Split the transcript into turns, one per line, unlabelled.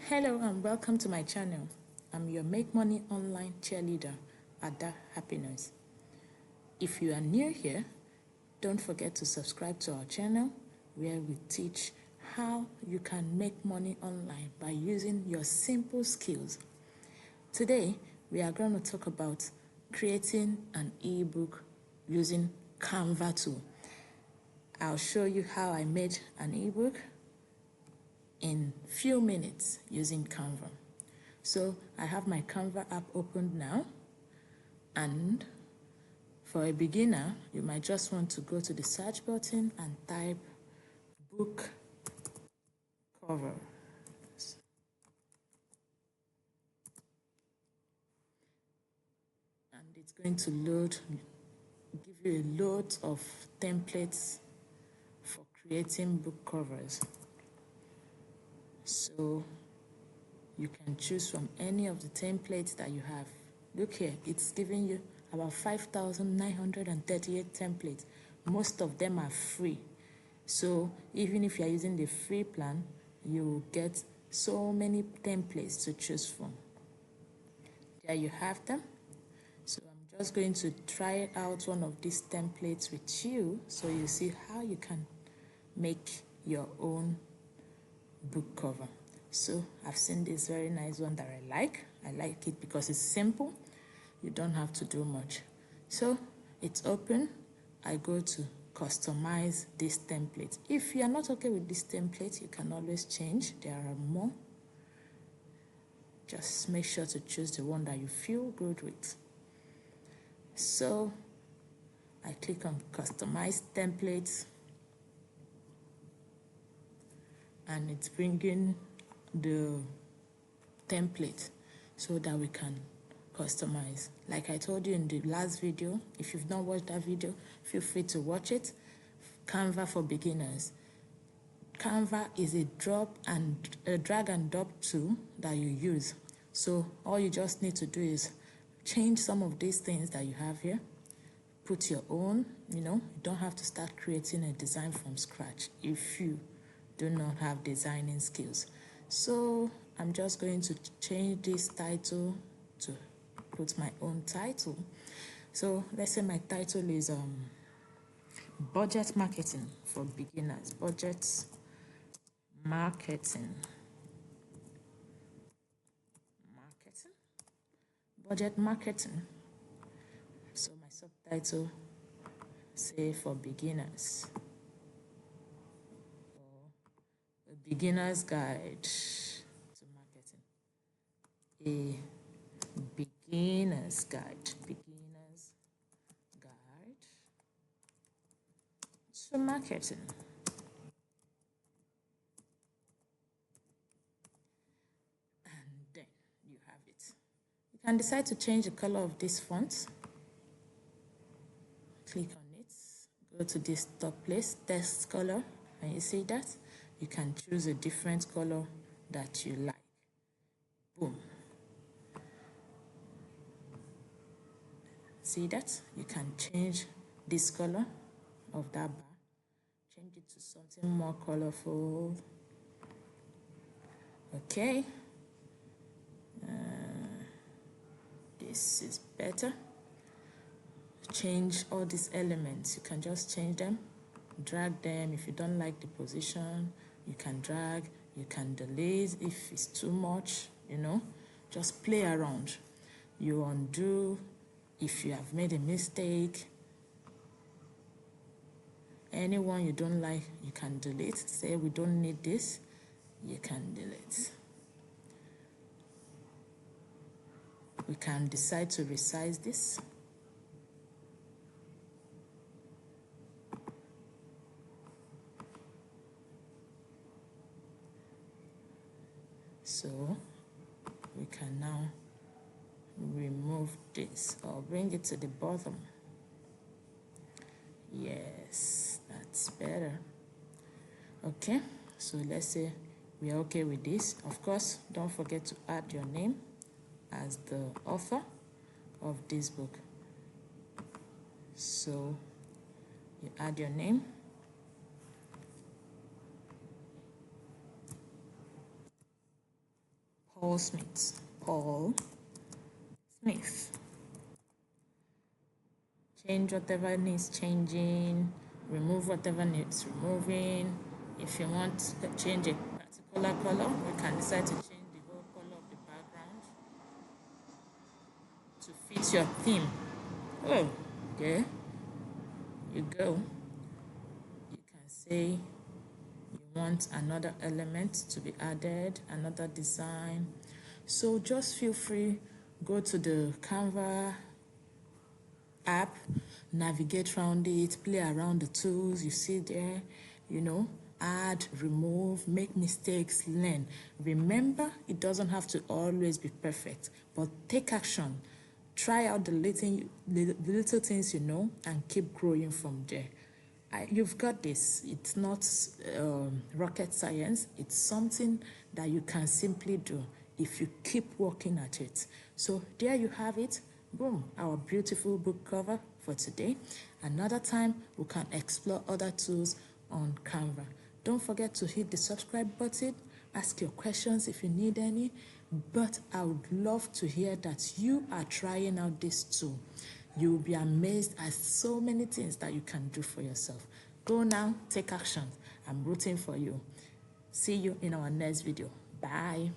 Hello and welcome to my channel. I'm your Make Money Online cheerleader, Ada Happiness. If you are new here, don't forget to subscribe to our channel where we teach how you can make money online by using your simple skills. Today, we are going to talk about creating an ebook using Canva tool. I'll show you how I made an ebook in few minutes using Canva. So I have my Canva app opened now, and for a beginner you might just want to go to the search button and type book cover. And it's going to give you a load of templates for creating book covers. So you can choose from any of the templates that you have. Look here, it's giving you about 5,938 templates. Most of them are free. So even if you're using the free plan, you get so many templates to choose from. There you have them. So I'm just going to try out one of these templates with you so you see how you can make your own book cover. So I've seen this very nice one that I like. I like it because it's simple. You don't have to do much. So it's open. I go to customize this template. If you are not okay with this template, you can always change. There are more. Just make sure to choose the one that you feel good with. So I click on customize templates, and it's bringing the template so that we can customize. Like I told you in the last video, if you've not watched that video, feel free to watch it. Canva for beginners. Canva is a drag and drop tool that you use. So all you just need to do is change some of these things that you have here, put your own. You don't have to start creating a design from scratch if you do not have designing skills. So I'm just going to change this title to put my own title. So let's say my title is budget marketing for beginners. Budget marketing. Budget marketing. So my subtitle, say, for beginners. A beginner's guide to marketing. A beginner's guide. Beginner's guide to marketing. And then you have it. You can decide to change the color of this font. Click on it. Go to this top place, text color, and you see that? You can choose a different color that you like. Boom. See that? You can change this color of that bar. Change it to something more colorful. Okay. This is better. Change all these elements. You can just change them. Drag them. If you don't like the position, you can drag, you can delete if it's too much, just play around. You undo if you have made a mistake. Anyone you don't like, you can delete. Say we don't need this, you can delete. We can decide to resize this. So we can now remove this or bring it to the bottom. Yes, that's better. Okay, so let's say we are okay with this. Of course, don't forget to add your name as the author of this book. So you add your name. Paul Smith. Paul Smith. Change whatever needs changing, remove whatever needs removing. If you want to change a particular color, we can decide to change the whole color of the background to fit your theme. Oh, there you go. You can say you want another element to be added, another design. So just feel free, go to the Canva app, navigate around it, play around the tools you see there, add, remove, make mistakes, learn. Remember, it doesn't have to always be perfect, but take action. Try out the little things you know and keep growing from there. You've got this. It's not rocket science. It's something that you can simply do if you keep working at it. So there you have it. Boom, our beautiful book cover for today. Another time, we can explore other tools on Canva. Don't forget to hit the subscribe button. Ask your questions if you need any. But I would love to hear that you are trying out this tool. You'll be amazed at so many things that you can do for yourself. Go now, take action. I'm rooting for you. See you in our next video. Bye.